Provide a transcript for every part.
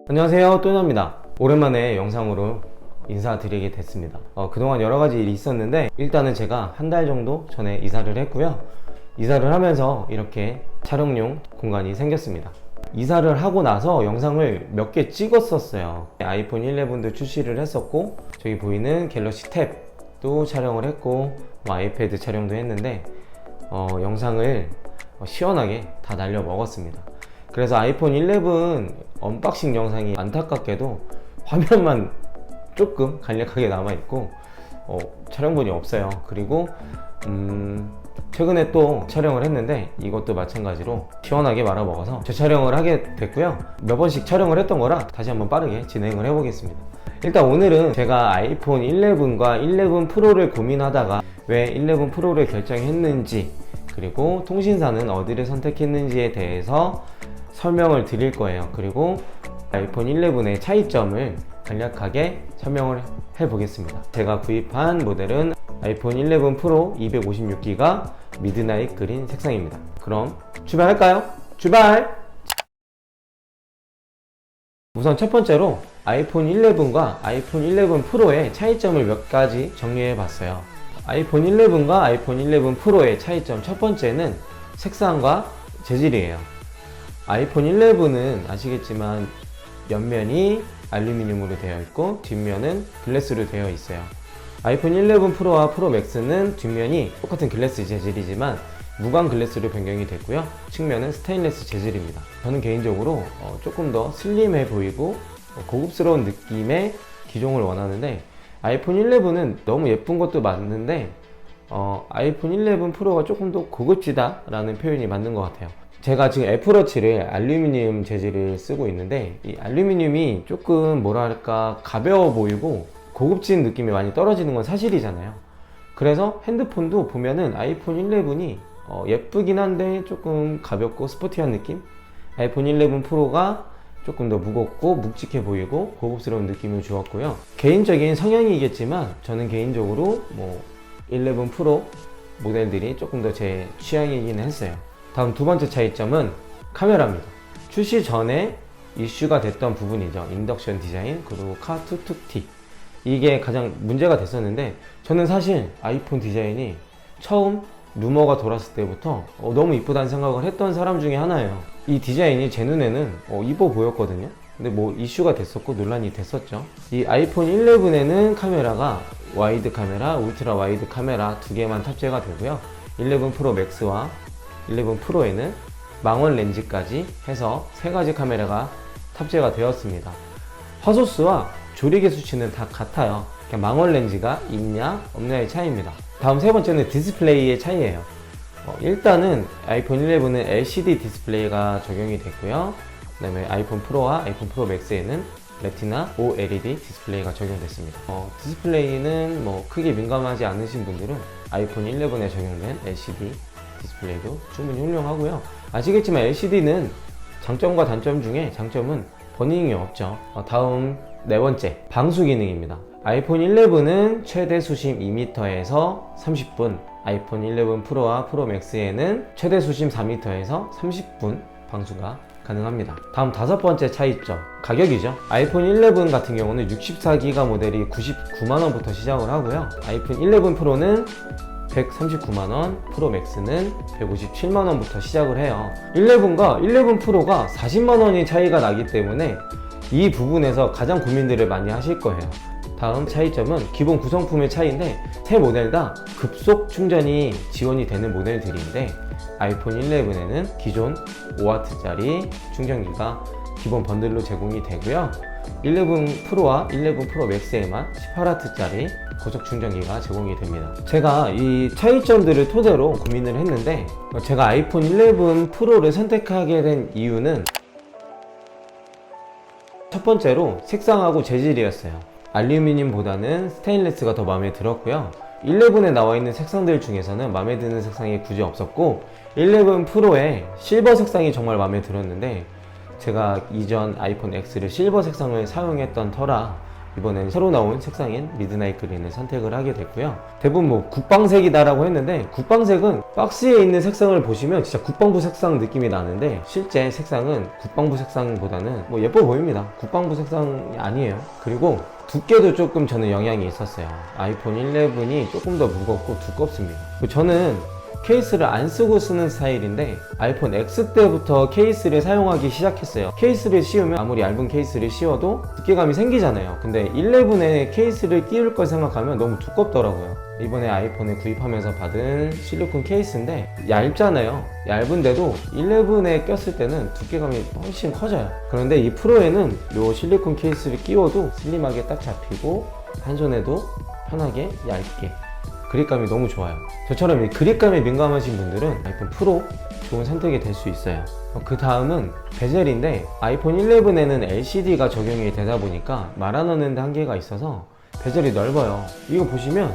안녕하세요, 또냐입니다. 오랜만에 영상으로 인사드리게 됐습니다. 그동안 여러가지 일이 있었는데 일단은 제가 한 달 정도 전에 이사를 했고요. 이사를 하면서 이렇게 촬영용 공간이 생겼습니다. 이사를 하고 나서 영상을 몇 개 찍었었어요. 아이폰 11도 출시를 했었고, 저기 보이는 갤럭시 탭도 촬영을 했고, 아이패드 촬영도 했는데 영상을 시원하게 다 날려 먹었습니다. 그래서 아이폰 11 언박싱 영상이 안타깝게도 화면만 조금 간략하게 남아있고 촬영본이 없어요. 그리고 최근에 또 촬영을 했는데 이것도 마찬가지로 시원하게 말아먹어서 재촬영을 하게 됐고요. 몇 번씩 촬영을 했던 거라 다시 한번 빠르게 진행을 해보겠습니다. 일단 오늘은 제가 아이폰 11과 11 프로를 고민하다가 왜 11 프로를 결정했는지, 그리고 통신사는 어디를 선택했는지에 대해서 설명을 드릴 거예요. 그리고 아이폰 11의 차이점을 간략하게 설명을 해 보겠습니다. 제가 구입한 모델은 아이폰 11 프로 256기가 미드나잇 그린 색상입니다. 그럼 출발할까요? 출발! 우선 첫 번째로 아이폰 11과 아이폰 11 프로의 차이점을 몇 가지 정리해 봤어요. 아이폰 11과 아이폰 11 프로의 차이점 첫 번째는 색상과 재질이에요. 아이폰 11은 아시겠지만 옆면이 알루미늄으로 되어 있고 뒷면은 글래스로 되어 있어요. 아이폰 11 프로와 프로 맥스는 뒷면이 똑같은 글래스 재질이지만 무광 글래스로 변경이 됐고요. 측면은 스테인리스 재질입니다. 저는 개인적으로 조금 더 슬림해 보이고 고급스러운 느낌의 기종을 원하는데, 아이폰 11은 너무 예쁜 것도 맞는데 아이폰 11 프로가 조금 더 고급지다 라는 표현이 맞는 것 같아요. 제가 지금 애플워치를 알루미늄 재질을 쓰고 있는데 이 알루미늄이 조금 뭐랄까 가벼워 보이고 고급진 느낌이 많이 떨어지는 건 사실이잖아요. 그래서 핸드폰도 보면은 아이폰 11이 예쁘긴 한데 조금 가볍고 스포티한 느낌? 아이폰 11 프로가 조금 더 무겁고 묵직해 보이고 고급스러운 느낌을 주었고요. 개인적인 성향이겠지만 저는 개인적으로 11 프로 모델들이 조금 더 제 취향이긴 했어요. 다음 두 번째 차이점은 카메라입니다. 출시 전에 이슈가 됐던 부분이죠. 인덕션 디자인, 그리고 카2툭티. 이게 가장 문제가 됐었는데, 저는 사실 아이폰 디자인이 처음 루머가 돌았을 때부터 너무 이쁘다는 생각을 했던 사람 중에 하나예요. 이 디자인이 제 눈에는 이뻐 보였거든요. 근데 이슈가 됐었고 논란이 됐었죠. 이 아이폰 11에는 카메라가 와이드 카메라, 울트라 와이드 카메라 두 개만 탑재가 되고요. 11 프로 맥스와 11 프로에는 망원 렌즈까지 해서 세 가지 카메라가 탑재가 되었습니다. 화소수와 조리개 수치는 다 같아요. 그냥 망원 렌즈가 있냐 없냐의 차이입니다. 다음 세 번째는 디스플레이의 차이예요. 일단은 아이폰 11은 LCD 디스플레이가 적용이 됐고요. 그 다음에 아이폰 프로와 아이폰 프로 맥스에는 레티나 OLED 디스플레이가 적용됐습니다. 디스플레이는 크게 민감하지 않으신 분들은 아이폰 11에 적용된 LCD 디스플레이도 충분히 훌륭하고요. 아시겠지만 LCD는 장점과 단점 중에 장점은 버닝이 없죠. 다음 네 번째, 방수 기능입니다. 아이폰 11은 최대 수심 2m에서 30분, 아이폰 11 프로와 프로 맥스에는 최대 수심 4m에서 30분 방수가 가능합니다. 다음 다섯 번째 차이점, 가격이죠. 아이폰 11 같은 경우는 64기가 모델이 99만원부터 시작을 하고요. 아이폰 11 프로는 139만원, 프로 맥스는 157만원부터 시작을 해요. 11과 11 프로가 40만원의 차이가 나기 때문에 이 부분에서 가장 고민들을 많이 하실 거예요. 다음 차이점은 기본 구성품의 차이인데, 세 모델 다 급속 충전이 지원이 되는 모델들인데 아이폰 11에는 기존 5W짜리 충전기가 기본 번들로 제공이 되고요. 11 프로와 11 프로 맥스에만 18W짜리 고속 충전기가 제공이 됩니다. 제가 이 차이점들을 토대로 고민을 했는데, 제가 아이폰 11 프로를 선택하게 된 이유는 첫 번째로 색상하고 재질이었어요. 알루미늄보다는 스테인리스가 더 마음에 들었고요. 11에 나와 있는 색상들 중에서는 마음에 드는 색상이 굳이 없었고, 11 프로의 실버 색상이 정말 마음에 들었는데 제가 이전 아이폰 X를 실버 색상을 사용했던 터라 이번엔 새로 나온 색상인 미드나잇 그린을 선택을 하게 됐고요. 대부분 뭐 국방색이다라고 했는데, 국방색은 박스에 있는 색상을 보시면 진짜 국방부 색상 느낌이 나는데, 실제 색상은 국방부 색상보다는 뭐 예뻐 보입니다. 국방부 색상이 아니에요. 그리고 두께도 조금 저는 영향이 있었어요. 아이폰 11이 조금 더 무겁고 두껍습니다. 저는 케이스를 안 쓰고 쓰는 스타일인데, 아이폰 X 때부터 케이스를 사용하기 시작했어요. 케이스를 씌우면 아무리 얇은 케이스를 씌워도 두께감이 생기잖아요. 근데 11에 케이스를 끼울 걸 생각하면 너무 두껍더라고요. 이번에 아이폰에 구입하면서 받은 실리콘 케이스인데 얇잖아요. 얇은데도 11에 꼈을 때는 두께감이 훨씬 커져요. 그런데 이 프로에는 이 실리콘 케이스를 끼워도 슬림하게 딱 잡히고 한 손에도 편하게 얇게, 그립감이 너무 좋아요. 저처럼 이 그립감에 민감하신 분들은 아이폰 프로 좋은 선택이 될 수 있어요. 그 다음은 베젤인데, 아이폰 11에는 LCD가 적용이 되다 보니까 말아 넣는 데 한계가 있어서 베젤이 넓어요. 이거 보시면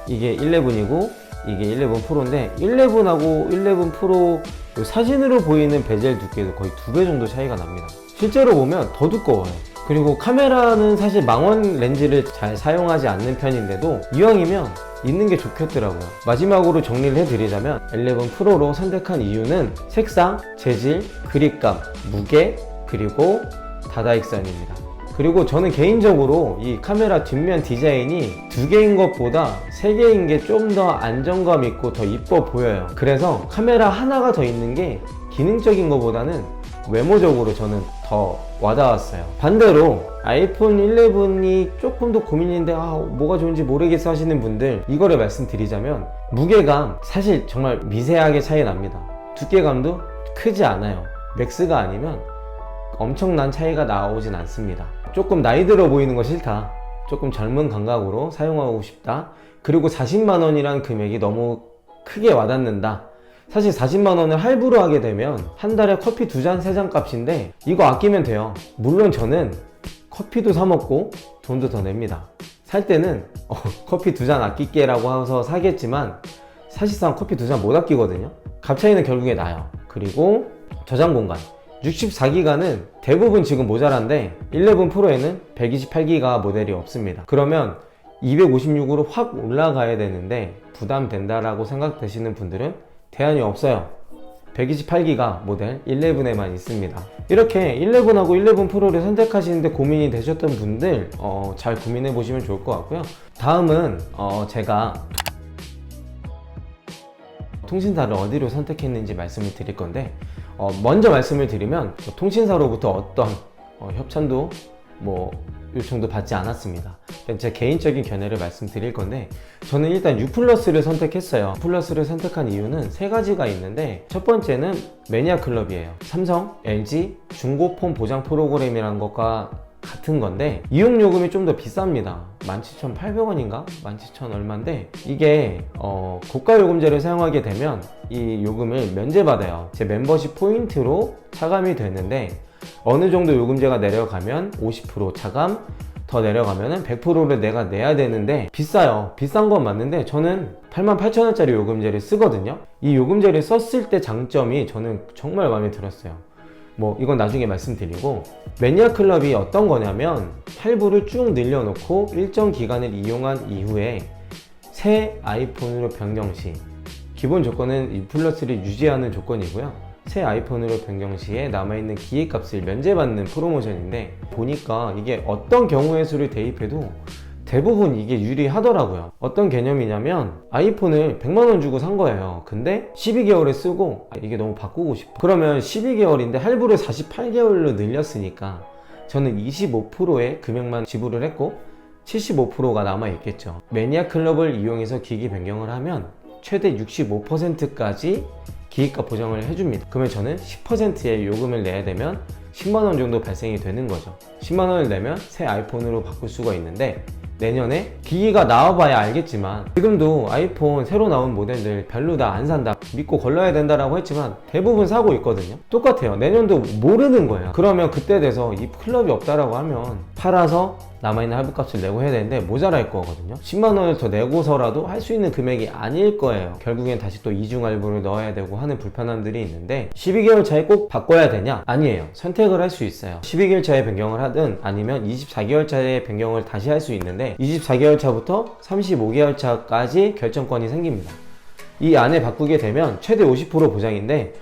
이게 11이고 이게 11 프로인데, 11하고 11 프로 사진으로 보이는 베젤 두께도 거의 2배 정도 차이가 납니다. 실제로 보면 더 두꺼워요. 그리고 카메라는 사실 망원 렌즈를 잘 사용하지 않는 편인데도 이왕이면 있는 게 좋겠더라고요. 마지막으로 정리를 해드리자면 11 프로로 선택한 이유는 색상, 재질, 그립감, 무게, 그리고 다다익선입니다. 그리고 저는 개인적으로 이 카메라 뒷면 디자인이 2개인 것보다 3개인 게 좀 더 안정감 있고 더 이뻐 보여요. 그래서 카메라 하나가 더 있는 게 기능적인 것보다는 외모적으로 저는 더 와닿았어요. 반대로 아이폰 11이 조금 더 고민인데 뭐가 좋은지 모르겠어 하시는 분들, 이거를 말씀드리자면 무게감 사실 정말 미세하게 차이 납니다. 두께감도 크지 않아요. 맥스가 아니면 엄청난 차이가 나오진 않습니다. 조금 나이 들어 보이는 거 싫다, 조금 젊은 감각으로 사용하고 싶다, 그리고 40만원이란 금액이 너무 크게 와닿는다. 사실 40만원을 할부로 하게 되면 한 달에 커피 2잔, 3잔 값인데 이거 아끼면 돼요. 물론 저는 커피도 사 먹고 돈도 더 냅니다. 살 때는 커피 2잔 아낄게 라고 해서 사겠지만 사실상 커피 2잔 못 아끼거든요. 값 차이는 결국에 나요. 그리고 저장 공간 64기가는 대부분 지금 모자란데 11 프로에는 128기가 모델이 없습니다. 그러면 256으로 확 올라가야 되는데 부담된다라고 생각되시는 분들은 대안이 없어요. 128기가 모델 11에만 있습니다. 이렇게 11하고 11 프로를 선택하시는데 고민이 되셨던 분들 잘 고민해 보시면 좋을 것 같고요. 다음은 제가 통신사를 어디로 선택했는지 말씀을 드릴 건데, 먼저 말씀을 드리면 통신사로부터 어떤 협찬도 요청도 받지 않았습니다. 제 개인적인 견해를 말씀드릴 건데, 저는 일단 U 플러스를 선택했어요. U 플러스를 선택한 이유는 3가지가 있는데, 첫 번째는 매니아 클럽이에요. 삼성, LG 중고폰 보장 프로그램이라는 것과 같은 건데 이용요금이 좀 더 비쌉니다. 17,800원인가? 17,000 얼마인데, 이게 고가 요금제를 사용하게 되면 이 요금을 면제받아요. 제 멤버십 포인트로 차감이 되는데, 어느 정도 요금제가 내려가면 50% 차감, 더 내려가면 100%를 내가 내야 되는데 비싸요. 비싼 건 맞는데 저는 88,000원짜리 요금제를 쓰거든요. 이 요금제를 썼을 때 장점이 저는 정말 마음에 들었어요. 이건 나중에 말씀드리고, 매니아 클럽이 어떤 거냐면 할부를 쭉 늘려놓고 일정 기간을 이용한 이후에 새 아이폰으로 변경 시, 기본 조건은 U 플러스를 유지하는 조건이고요. 새 아이폰으로 변경 시에 남아있는 기획값을 면제받는 프로모션인데, 보니까 이게 어떤 경우의 수를 대입해도 대부분 이게 유리하더라고요. 어떤 개념이냐면 아이폰을 100만원 주고 산 거예요. 근데 12개월에 쓰고 이게 너무 바꾸고 싶어. 그러면 12개월인데 할부를 48개월로 늘렸으니까 저는 25%의 금액만 지불을 했고 75%가 남아있겠죠. 매니아 클럽을 이용해서 기기 변경을 하면 최대 65%까지 기기값 보장을 해줍니다. 그러면 저는 10%의 요금을 내야 되면 10만원 정도 발생이 되는 거죠. 10만원을 내면 새 아이폰으로 바꿀 수가 있는데, 내년에 기기가 나와봐야 알겠지만 지금도 아이폰 새로 나온 모델들 별로 다 안 산다, 믿고 걸러야 된다라고 했지만 대부분 사고 있거든요. 똑같아요. 내년도 모르는 거예요. 그러면 그때 돼서 이 클럽이 없다라고 하면 팔아서 남아있는 할부값을 내고 해야 되는데 모자랄 거거든요. 10만원을 더 내고서라도 할 수 있는 금액이 아닐 거예요. 결국엔 다시 또 이중할부를 넣어야 되고 하는 불편함들이 있는데 12개월 차에 꼭 바꿔야 되냐? 아니에요. 선택을 할 수 있어요. 12개월 차에 변경을 하든 아니면 24개월 차에 변경을 다시 할 수 있는데 24개월 차부터 35개월 차까지 결정권이 생깁니다. 이 안에 바꾸게 되면 최대 50% 보장인데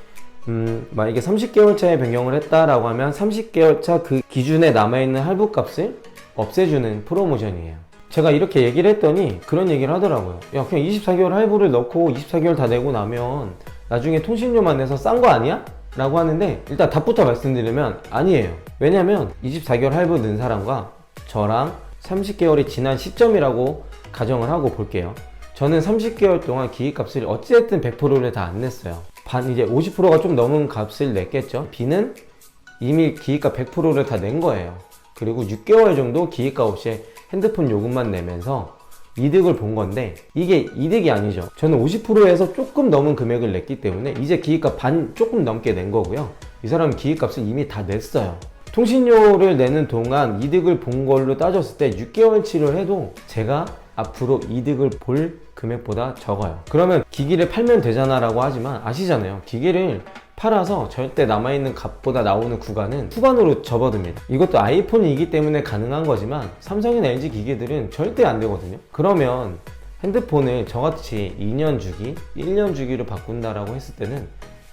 만약에 30개월 차에 변경을 했다라고 하면 30개월 차 그 기준에 남아있는 할부값을 없애주는 프로모션이에요. 제가 이렇게 얘기를 했더니 그런 얘기를 하더라고요. 야, 그냥 24개월 할부를 넣고 24개월 다 내고 나면 나중에 통신료만 내서 싼 거 아니야? 라고 하는데 일단 답부터 말씀드리면 아니에요. 왜냐면 24개월 할부 넣은 사람과 저랑 30개월이 지난 시점이라고 가정을 하고 볼게요. 저는 30개월 동안 기기값을 어찌됐든 100%를 다 안 냈어요. 이제 50%가 좀 넘은 값을 냈겠죠. B는 이미 기기값 100%를 다 낸 거예요. 그리고 6개월 정도 기기값 없이 핸드폰 요금만 내면서 이득을 본 건데 이게 이득이 아니죠. 저는 50%에서 조금 넘은 금액을 냈기 때문에 이제 기기값 반 조금 넘게 낸 거고요. 이 사람은 기기값을 이미 다 냈어요. 통신료를 내는 동안 이득을 본 걸로 따졌을 때 6개월치를 해도 제가 앞으로 이득을 볼 금액보다 적어요. 그러면 기기를 팔면 되잖아 라고 하지만 아시잖아요. 기기를 팔아서 절대 남아있는 값보다 나오는 구간은 후반으로 접어듭니다. 이것도 아이폰이기 때문에 가능한 거지만 삼성이나 LG 기기들은 절대 안 되거든요. 그러면 핸드폰을 저같이 2년 주기, 1년 주기로 바꾼다라고 했을 때는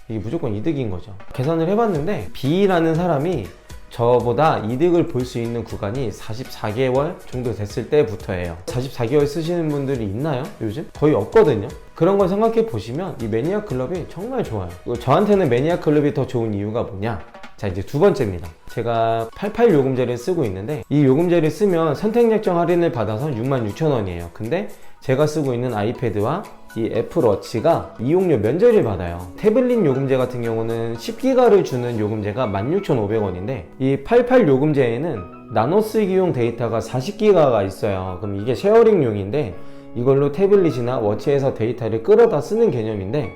이게 무조건 이득인 거죠. 계산을 해봤는데 B라는 사람이 저보다 이득을 볼 수 있는 구간이 44개월 정도 됐을 때부터예요. 44개월 쓰시는 분들이 있나요? 요즘? 거의 없거든요. 그런 걸 생각해 보시면 이 매니아 클럽이 정말 좋아요. 저한테는 매니아 클럽이 더 좋은 이유가 뭐냐? 자, 이제 두 번째입니다. 제가 88 요금제를 쓰고 있는데 이 요금제를 쓰면 선택약정 할인을 받아서 66,000원이에요. 근데 제가 쓰고 있는 아이패드와 이 애플워치가 이용료 면제를 받아요. 태블릿 요금제 같은 경우는 10기가를 주는 요금제가 16,500원인데 이 88 요금제에는 나눠 쓰기용 데이터가 40기가가 있어요. 그럼 이게 쉐어링용인데 이걸로 태블릿이나 워치에서 데이터를 끌어다 쓰는 개념인데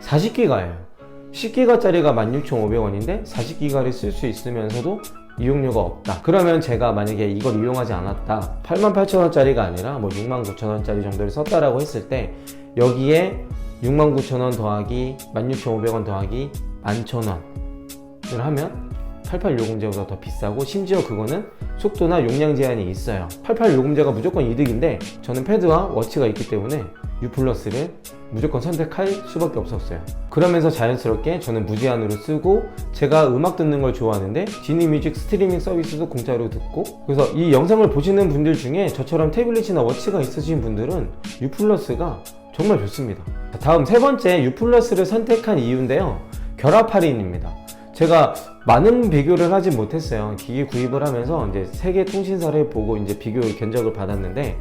40기가예요. 10기가짜리가 16,500원인데 40기가를 쓸 수 있으면서도 이용료가 없다. 그러면 제가 만약에 이걸 이용하지 않았다, 88,000원짜리가 아니라 뭐 69,000원짜리 정도를 썼다라고 했을 때 여기에 69,000원 더하기 16,500원 더하기 11,000원을 하면 88 요금제보다 더 비싸고 심지어 그거는 속도나 용량 제한이 있어요. 88 요금제가 무조건 이득인데 저는 패드와 워치가 있기 때문에 U 플러스를 무조건 선택할 수밖에 없었어요. 그러면서 자연스럽게 저는 무제한으로 쓰고 제가 음악 듣는 걸 좋아하는데 지니뮤직 스트리밍 서비스도 공짜로 듣고 그래서 이 영상을 보시는 분들 중에 저처럼 태블릿이나 워치가 있으신 분들은 U 플러스가 정말 좋습니다. 다음 세 번째 U 플러스를 선택한 이유인데요. 결합 할인입니다. 제가 많은 비교를 하지 못했어요. 기기 구입을 하면서 이제 세 개 통신사를 보고 이제 비교 견적을 받았는데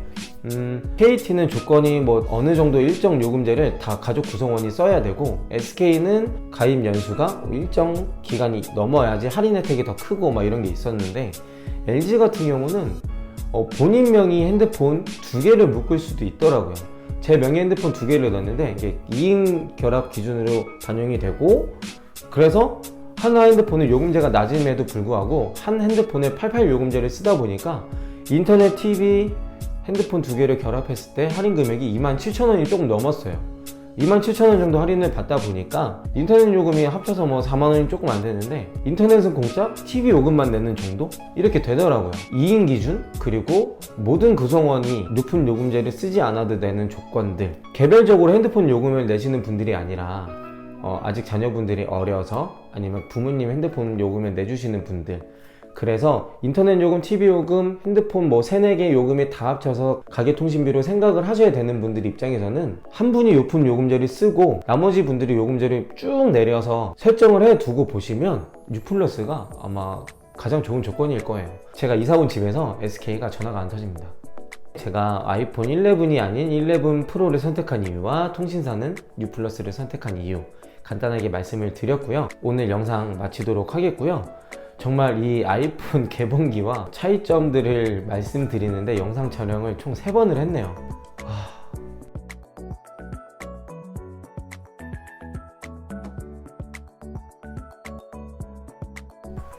KT는 조건이 뭐 어느 정도 일정 요금제를 다 가족 구성원이 써야 되고 SK는 가입 연수가 일정 기간이 넘어야지 할인 혜택이 더 크고 막 이런 게 있었는데 LG 같은 경우는 본인 명의 핸드폰 두 개를 묶을 수도 있더라고요. 제 명의 핸드폰 두 개를 넣었는데 이게 2인 결합 기준으로 반영이 되고 그래서 하나 핸드폰은 요금제가 낮음에도 불구하고 한 핸드폰에 88 요금제를 쓰다 보니까 인터넷, TV, 핸드폰 두 개를 결합했을 때 할인 금액이 27,000원이 조금 넘었어요. 27,000원 정도 할인을 받다 보니까 인터넷 요금이 합쳐서 뭐 4만원이 조금 안 되는데 인터넷은 공짜, TV 요금만 내는 정도? 이렇게 되더라고요. 2인 기준, 그리고 모든 구성원이 높은 요금제를 쓰지 않아도 되는 조건들, 개별적으로 핸드폰 요금을 내시는 분들이 아니라 아직 자녀분들이 어려서 아니면 부모님 핸드폰 요금을 내주시는 분들, 그래서 인터넷 요금, TV 요금, 핸드폰 뭐 3, 4개 요금이 다 합쳐서 가계통신비로 생각을 하셔야 되는 분들 입장에서는 한 분이 높은 요금제를 쓰고 나머지 분들이 요금제를 쭉 내려서 설정을 해 두고 보시면 U 플러스가 아마 가장 좋은 조건일 거예요. 제가 이사 온 집에서 SK가 전화가 안 터집니다. 제가 아이폰 11이 아닌 11 프로를 선택한 이유와 통신사는 U 플러스를 선택한 이유 간단하게 말씀을 드렸고요. 오늘 영상 마치도록 하겠고요. 정말 이 아이폰 개봉기와 차이점들을 말씀드리는데 영상 촬영을 총 3번을 했네요.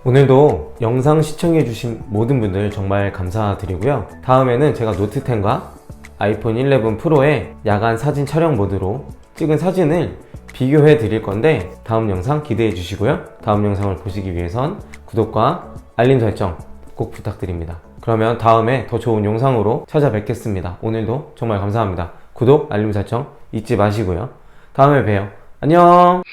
오늘도 영상 시청해주신 모든 분들 정말 감사드리고요. 다음에는 제가 노트 10과 아이폰 11 프로의 야간 사진 촬영 모드로 찍은 사진을 비교해 드릴 건데 다음 영상 기대해 주시고요. 다음 영상을 보시기 위해선 구독과 알림 설정 꼭 부탁드립니다. 그러면 다음에 더 좋은 영상으로 찾아뵙겠습니다. 오늘도 정말 감사합니다. 구독, 알림 설정 잊지 마시고요. 다음에 봬요. 안녕.